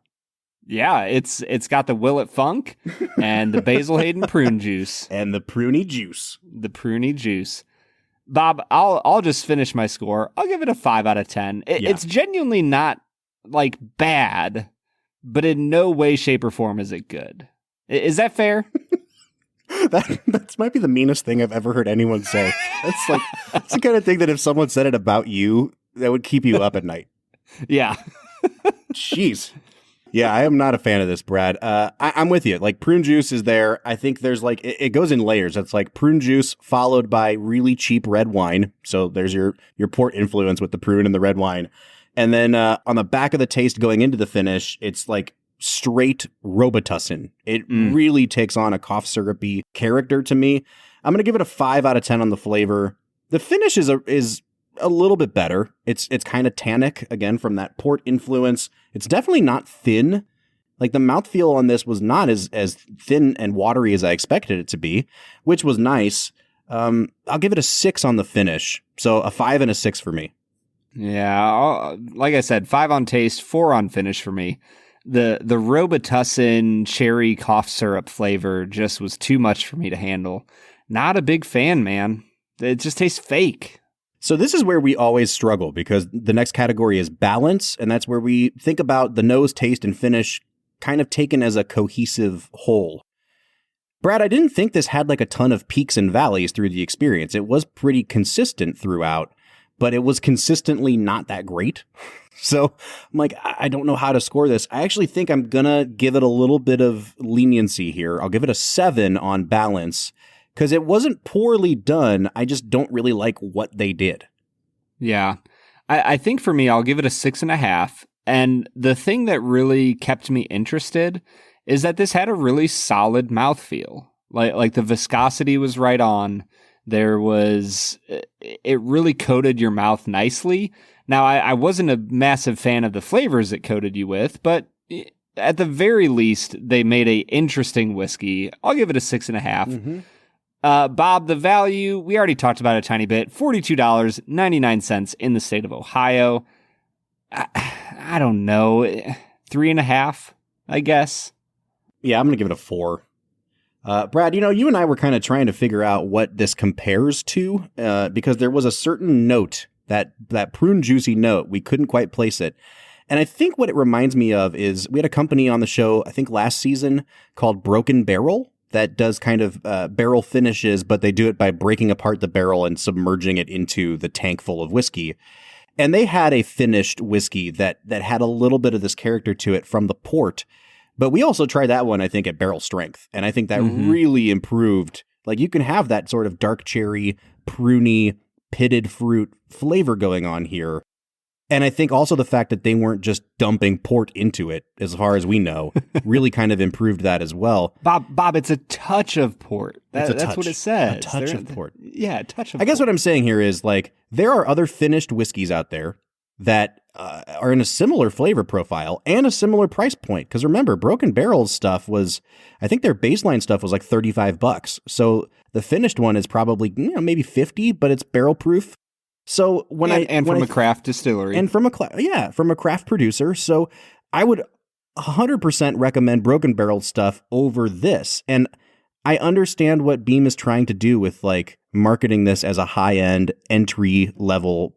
Yeah, it's got the Willet Funk and the Basil Hayden prune juice and the pruny juice. The pruny juice. Bob, I'll just finish my score. I'll give it a 5 out of 10. It's genuinely not bad, but in no way, shape, or form is it good. Is that fair? That might be the meanest thing I've ever heard anyone say. That's the kind of thing that if someone said it about you, that would keep you up at night. Yeah. Jeez. Yeah, I am not a fan of this, Brad. I'm with you. Prune juice is there. I think there's it goes in layers. It's prune juice followed by really cheap red wine. So there's your port influence with the prune and the red wine. And then on the back of the taste going into the finish, it's straight Robitussin. It really takes on a cough syrupy character to me. I'm going to give it a 5 out of 10 on the flavor. The finish is a little bit better. It's kind of tannic, again, from that port influence. It's definitely not thin. The mouthfeel on this was not as thin and watery as I expected it to be, which was nice. I'll give it a 6 on the finish. So a 5 and a 6 for me. Yeah, like I said, 5 on taste, 4 on finish for me. The Robitussin cherry cough syrup flavor just was too much for me to handle. Not a big fan, man. It just tastes fake. So this is where we always struggle, because the next category is balance, and that's where we think about the nose, taste, and finish kind of taken as a cohesive whole. Brad, I didn't think this had a ton of peaks and valleys through the experience. It was pretty consistent throughout, but it was consistently not that great. So I'm I don't know how to score this. I actually think I'm going to give it a little bit of leniency here. I'll give it a 7 on balance, because it wasn't poorly done. I just don't really like what they did. Yeah. I think for me, I'll give it a 6.5. And the thing that really kept me interested is that this had a really solid mouthfeel. Like the viscosity was right on. It really coated your mouth nicely. Now, I wasn't a massive fan of the flavors it coated you with, but at the very least, they made a interesting whiskey. I'll give it a 6.5. Bob, the value, we already talked about it a tiny bit, $42.99 in the state of Ohio. I don't know, 3.5, I guess. Yeah, I'm going to give it a 4. Brad, you and I were kind of trying to figure out what this compares to, because there was a certain note, that prune juicy note, we couldn't quite place it. And I think what it reminds me of is we had a company on the show, I think last season, called Broken Barrel, that does kind of barrel finishes, but they do it by breaking apart the barrel and submerging it into the tank full of whiskey. And they had a finished whiskey that had a little bit of this character to it from the port. But we also tried that one, I think, at barrel strength. And I think that really improved. Like, you can have that sort of dark cherry, pruny, pitted fruit flavor going on here. And I think also the fact that they weren't just dumping port into it, as far as we know, really kind of improved that as well. Bob, it's a touch of port. That's what it says. A touch of port. Yeah, a touch of I guess port. what I'm saying here is, like, there are other finished whiskeys out there that are in a similar flavor profile and a similar price point. Because remember, Broken Barrel's stuff was, I think their baseline stuff was like $35. So the finished one is probably maybe $50, but it's barrel proof. So from a craft distillery and from a craft producer. So I would 100% recommend Broken Barrel stuff over this. And I understand what Beam is trying to do with like marketing this as a high end entry level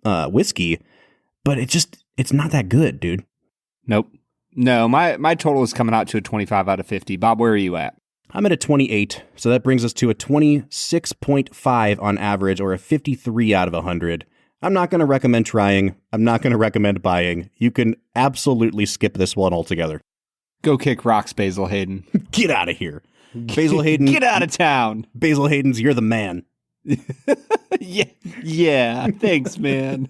whiskey, but it's not that good, dude. Nope. No, my total is coming out to a 25 out of 50. Bob, where are you at? I'm at a 28, so that brings us to a 26.5 on average, or a 53 out of 100. I'm not going to recommend trying. I'm not going to recommend buying. You can absolutely skip this one altogether. Go kick rocks, Basil Hayden. Get out of here. Basil Hayden. Get out of town. Basil Hayden's, you're the man. Yeah, thanks, man.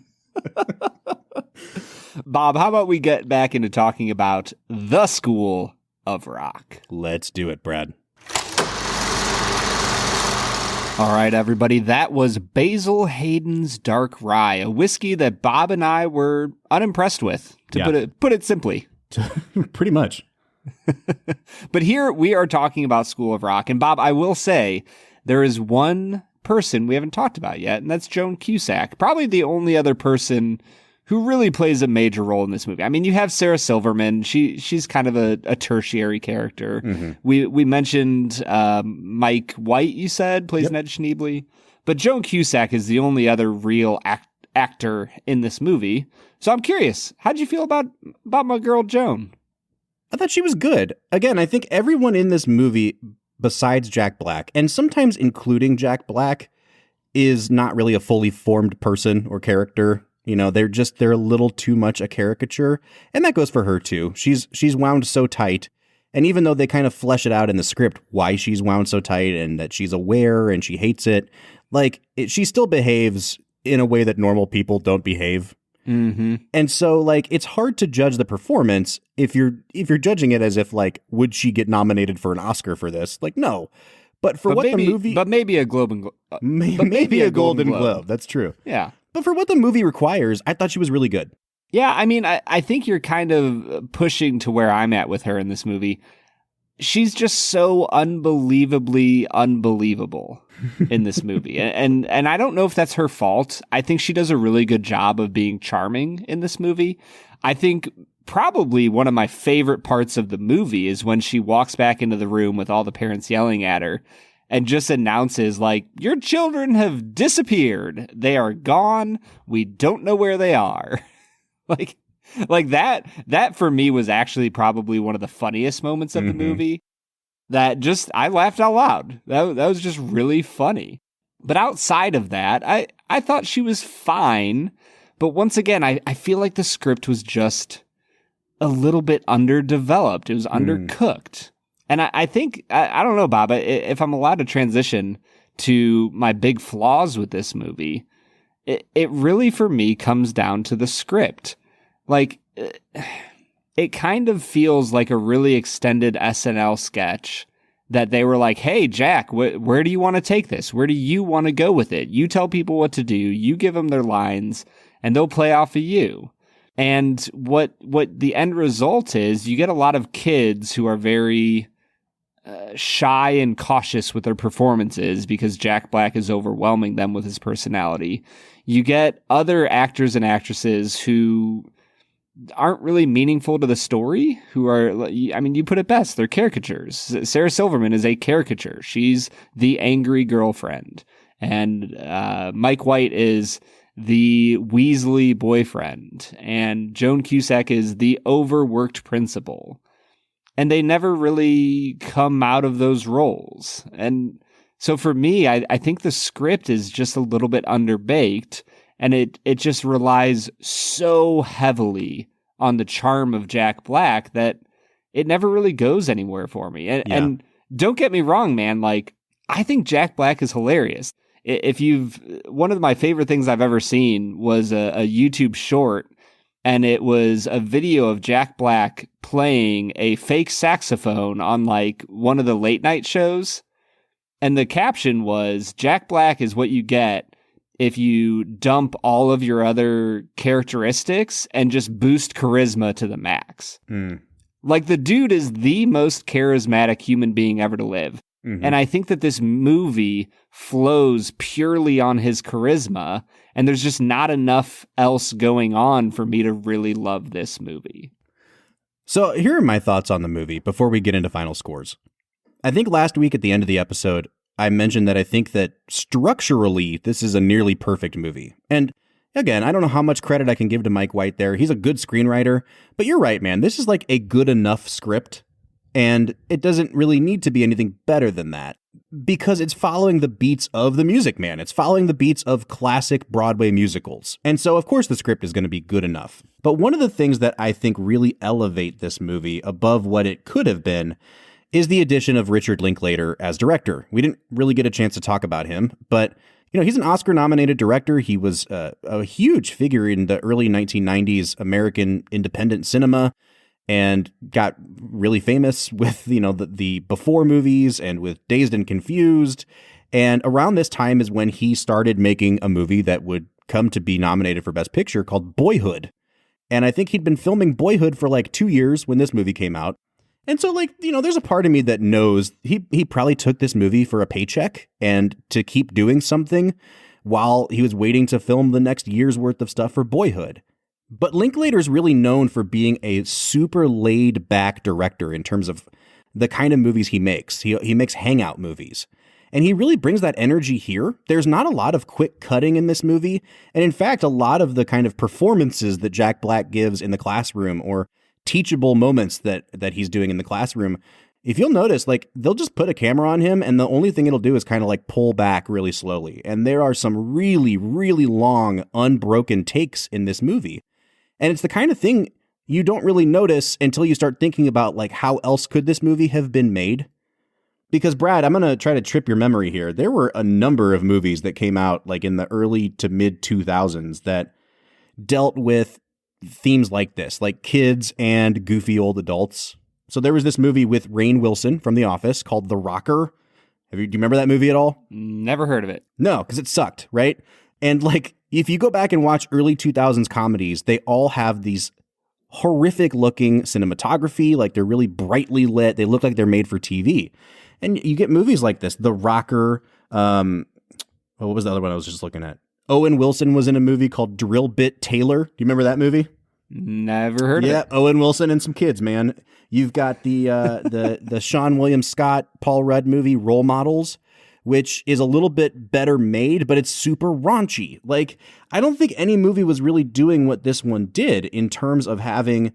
Bob, how about we get back into talking about the School of Rock? Let's do it, Brad. All right, everybody, that was Basil Hayden's Dark Rye, a whiskey that Bob and I were unimpressed with, to put it simply. Pretty much. But here we are talking about School of Rock. And Bob, I will say there is one person we haven't talked about yet, and that's Joan Cusack. Probably the only other person who really plays a major role in this movie. I mean, you have Sarah Silverman. She's kind of a tertiary character. Mm-hmm. We mentioned Mike White, you said, plays Ned Schneebly. But Joan Cusack is the only other real actor in this movie. So I'm curious, how'd you feel about my girl Joan? I thought she was good. Again, I think everyone in this movie, besides Jack Black, and sometimes including Jack Black, is not really a fully formed person or character. You know, they're a little too much a caricature. And that goes for her too. She's wound so tight. And even though they kind of flesh it out in the script, why she's wound so tight and that she's aware and she hates it, she still behaves in a way that normal people don't behave. Mm-hmm. And so it's hard to judge the performance if you're judging it as if would she get nominated for an Oscar for this? No. But maybe a Globe maybe a Golden Globe. That's true. Yeah. But for what the movie requires, I thought she was really good. Yeah, I mean, I think you're kind of pushing to where I'm at with her in this movie. She's just so unbelievably unbelievable in this movie. And I don't know if that's her fault. I think she does a really good job of being charming in this movie. I think probably one of my favorite parts of the movie is when she walks back into the room with all the parents yelling at her and just announces, your children have disappeared. They are gone. We don't know where they are. That for me was actually probably one of the funniest moments of the movie. I laughed out loud. That was just really funny. But outside of that, I thought she was fine. But once again, I feel like the script was just a little bit underdeveloped. It was undercooked. And I think, I don't know, Bob, if I'm allowed to transition to my big flaws with this movie, it really, for me, comes down to the script. It kind of feels like a really extended SNL sketch that they were like, hey, Jack, where do you want to take this? Where do you want to go with it? You tell people what to do. You give them their lines, and they'll play off of you. And what the end result is, you get a lot of kids who are very shy and cautious with their performances because Jack Black is overwhelming them with his personality. You get other actors and actresses who aren't really meaningful to the story, who are, I mean, you put it best, they're caricatures. Sarah Silverman is a caricature. She's the angry girlfriend. And Mike White is the Weasley boyfriend. And Joan Cusack is the overworked principal. And they never really come out of those roles. And so for me, I think the script is just a little bit underbaked. And it just relies so heavily on the charm of Jack Black that it never really goes anywhere for me. And don't get me wrong, man. Like, I think Jack Black is hilarious. One of my favorite things I've ever seen was a YouTube short, and it was a video of Jack Black playing a fake saxophone on like one of the late night shows. And the caption was, Jack Black is what you get if you dump all of your other characteristics and just boost charisma to the max. Like, the dude is the most charismatic human being ever to live. Mm-hmm. And I think that this movie flows purely on his charisma, and there's just not enough else going on for me to really love this movie. So here are my thoughts on the movie before we get into final scores. I think last week at the end of the episode, I mentioned that I think that structurally, this is a nearly perfect movie. And again, I don't know how much credit I can give to Mike White there. He's a good screenwriter, but you're right, man. This is like a good enough script, and it doesn't really need to be anything better than that because it's following the beats of The Music Man. It's following the beats of classic Broadway musicals. And so, of course, the script is going to be good enough. But one of the things that I think really elevate this movie above what it could have been is the addition of Richard Linklater as director. We didn't really get a chance to talk about him, but he's an Oscar-nominated director. He was a huge figure in the early 1990s American independent cinema and got really famous with, the Before movies and with Dazed and Confused. And around this time is when he started making a movie that would come to be nominated for Best Picture called Boyhood. And I think he'd been filming Boyhood for like 2 years when this movie came out. And so, there's a part of me that knows he probably took this movie for a paycheck and to keep doing something while he was waiting to film the next year's worth of stuff for Boyhood. But Linklater's really known for being a super laid back director in terms of the kind of movies he makes. He makes hangout movies. And he really brings that energy here. There's not a lot of quick cutting in this movie. And in fact, a lot of the kind of performances that Jack Black gives in the classroom or teachable moments that he's doing in the classroom, if you'll notice, they'll just put a camera on him and the only thing it'll do is kind of pull back really slowly. And there are some really, really long, unbroken takes in this movie. And it's the kind of thing you don't really notice until you start thinking about how else could this movie have been made? Because Brad, I'm going to try to trip your memory here. There were a number of movies that came out in the early to mid 2000s that dealt with themes like this, like kids and goofy old adults. So there was this movie with Rainn Wilson from The Office called The Rocker. Do you remember that movie at all? Never heard of it. No, because it sucked, right? And if you go back and watch early 2000s comedies, they all have these horrific looking cinematography, they're really brightly lit. They look like they're made for TV. And you get movies like this, The Rocker. What was the other one I was just looking at? Owen Wilson was in a movie called Drill Bit Taylor. Do you remember that movie? Never heard of it. Yeah, Owen Wilson and some kids, man. You've got the Sean William Scott, Paul Rudd movie Role Models, which is a little bit better made, but it's super raunchy. I don't think any movie was really doing what this one did in terms of having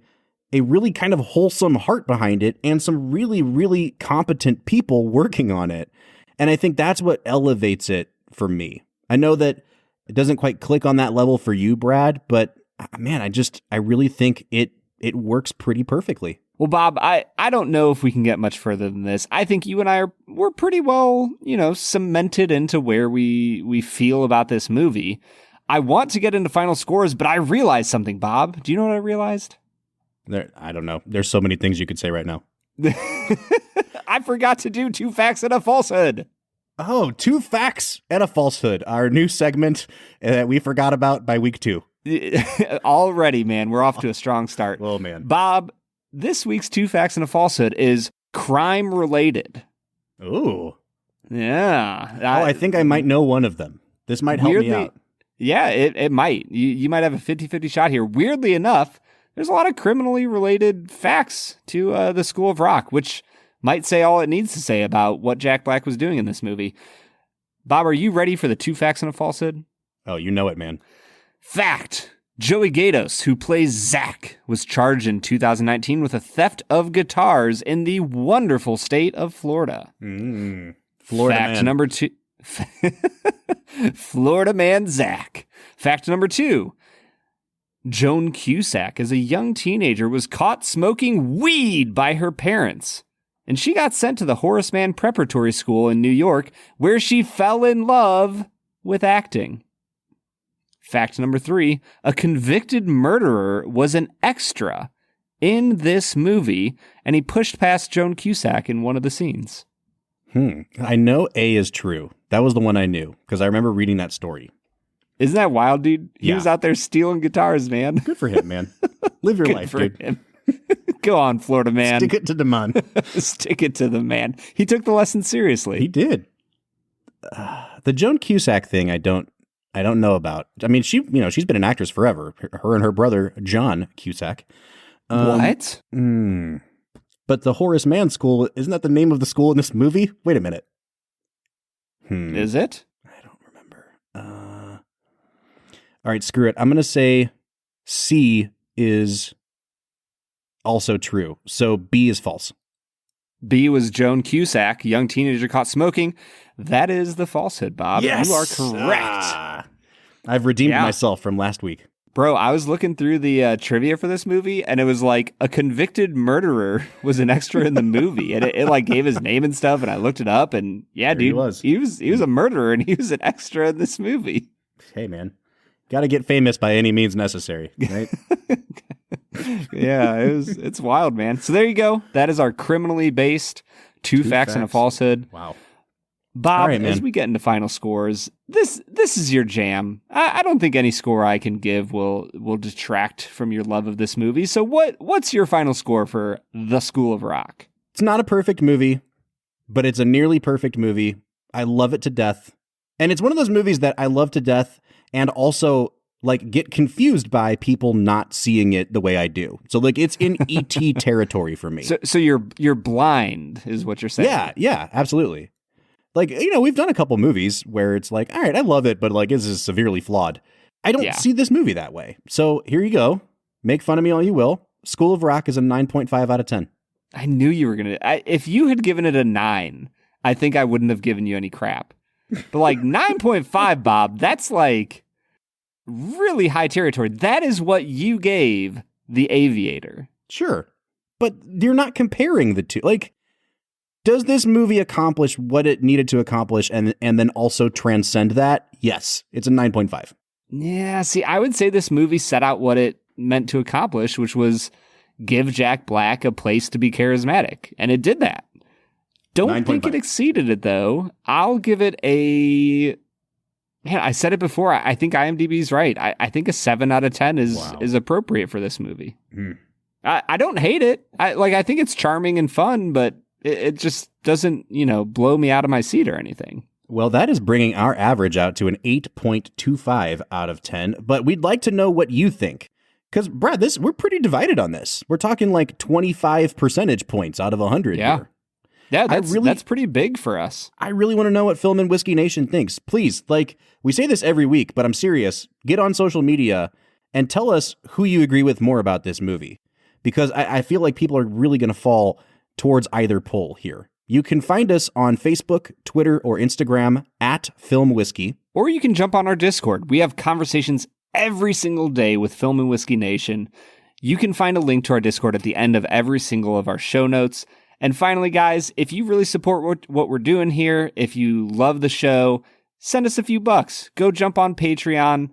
a really kind of wholesome heart behind it and some really, really competent people working on it. And I think that's what elevates it for me. I know that it doesn't quite click on that level for you, Brad, but man, I really think it works pretty perfectly. Well, Bob, I don't know if we can get much further than this. I think you and I we're pretty well, cemented into where we feel about this movie. I want to get into final scores, but I realized something, Bob. Do you know what I realized? I don't know. There's so many things you could say right now. I forgot to do 2 facts and a falsehood. Oh, 2 facts and a falsehood. Our new segment that we forgot about by week 2. Already, man, we're off to a strong start. Oh, man. Bob, this week's 2 facts and a falsehood is crime related. Ooh. Yeah. I think I might know one of them. This might help me out. Yeah, it might. You might have a 50-50 shot here. Weirdly enough, there's a lot of criminally related facts to the School of Rock, which might say all it needs to say about what Jack Black was doing in this movie. Bob, are you ready for the 2 facts and a falsehood? Oh, you know it, man. Fact. Joey Gatos, who plays Zach, was charged in 2019 with a theft of guitars in the wonderful state of Florida. Florida Fact man. number 2. Florida man Zach. Fact number 2. Joan Cusack, as a young teenager, was caught smoking weed by her parents, and she got sent to the Horace Mann Preparatory School in New York, where she fell in love with acting. Fact number 3, a convicted murderer was an extra in this movie, and he pushed past Joan Cusack in one of the scenes. I know A is true. That was the one I knew, because I remember reading that story. Isn't that wild, dude? He Yeah. was out there stealing guitars, man. Good for him, man. Live your Good life, for dude. him. Go on, Florida man. Stick it to the man. Stick it to the man. He took the lesson seriously. He did. The Joan Cusack thing, I don't know about. I mean, she's been an actress forever. Her and her brother John Cusack. What? But the Horace Mann School, isn't that the name of the school in this movie? Wait a minute. Is it? I don't remember. All right, screw it. I'm going to say C is also true. So B is false. B was Joan Cusack, young teenager caught smoking. That is the falsehood, Bob. Yes! You are correct. I've redeemed Yeah. myself from last week. Bro, I was looking through the trivia for this movie, and it was like a convicted murderer was an extra in the movie, and it like gave his name and stuff, and I looked it up, and yeah, There he dude, was. he was a murderer, and he was an extra in this movie. Hey, man. Got to get famous by any means necessary, right? Yeah, it's wild, man. So there you go. That is our criminally based two facts and a facts. falsehood. Wow. Bob, All right, man. as we get into final scores, this is your jam. I don't think any score I can give will detract from your love of this movie. So what's your final score for The School of Rock? It's not a perfect movie, but it's a nearly perfect movie. I love it to death. And it's one of those movies that I love to death and also like get confused by people not seeing it the way I do. So like it's in ET territory for me. So you're blind is what you're saying. Yeah, absolutely. Like, we've done a couple movies where it's like, all right, I love it, but like this is severely flawed. I don't see this movie that way. So here you go. Make fun of me all you will. School of Rock is a 9.5 out of 10. I knew you were going to. If you had given it a 9, I think I wouldn't have given you any crap. But like 9.5, Bob, that's like really high territory. That is what you gave The Aviator. Sure. But you're not comparing the two. Like, does this movie accomplish what it needed to accomplish and then also transcend that? Yes. It's a 9.5. Yeah, see, I would say this movie set out what it meant to accomplish, which was give Jack Black a place to be charismatic. And it did that. Don't think 9.5. it exceeded it, though. I'll give it a... Man, I said it before. I think IMDb's right. I think a 7 out of 10 is appropriate for this movie. I don't hate it. I think it's charming and fun, but it just doesn't, blow me out of my seat or anything. Well, that is bringing our average out to an 8.25 out of 10. But we'd like to know what you think. Because, Brad, we're pretty divided on this. We're talking like 25 percentage points out of 100 here. Yeah, that's pretty big for us. I really want to know what Film and Whiskey Nation thinks. Please, we say this every week, but I'm serious. Get on social media and tell us who you agree with more about this movie. Because I feel like people are really going to fall towards either pole here. You can find us on Facebook, Twitter, or Instagram at Film Whiskey. Or you can jump on our Discord. We have conversations every single day with Film and Whiskey Nation. You can find a link to our Discord at the end of every single of our show notes. And finally, guys, if you really support what we're doing here, if you love the show, send us a few bucks. Go jump on Patreon.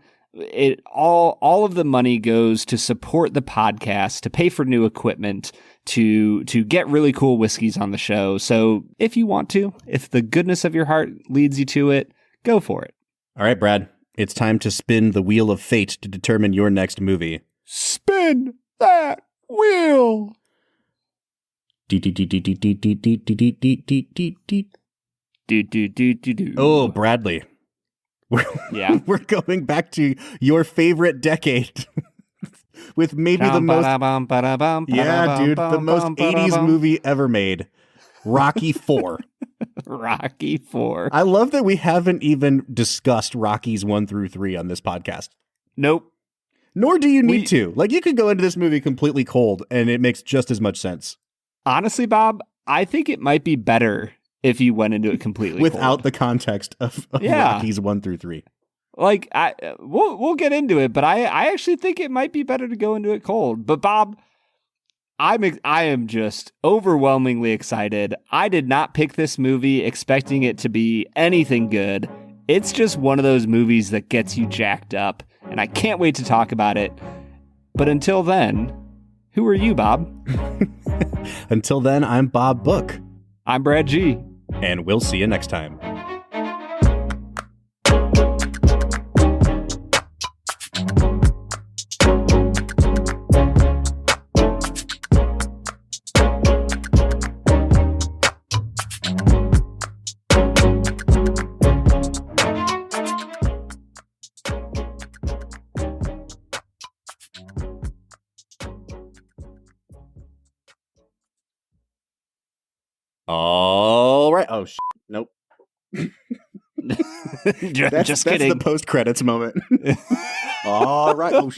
all of the money goes to support the podcast, to pay for new equipment, to get really cool whiskeys on the show. So if you want to, if the goodness of your heart leads you to it, go for it. All right, Brad, it's time to spin the wheel of fate to determine your next movie. Spin that wheel. Oh, Bradley. Yeah. We're going back to your favorite decade. With maybe the most... Yeah, dude, the most 80s movie ever made. Rocky 4. Rocky 4. I love that we haven't even discussed Rockies 1 through 3 on this podcast. Nope. Nor do you need to. Like, you could go into this movie completely cold, and it makes just as much sense. Honestly, Bob, I think it might be better if you went into it completely without cold. the context of Rockies 1 through 3. Like, we'll get into it, but I actually think it might be better to go into it cold. But Bob, I am just overwhelmingly excited. I did not pick this movie expecting it to be anything good. It's just one of those movies that gets you jacked up, and I can't wait to talk about it. But until then, who are you, Bob? Until then, I'm Bob Book. I'm Brad G. And we'll see you next time. All right. Oh, nope. Just kidding. That's the post-credits moment. All right. Oh,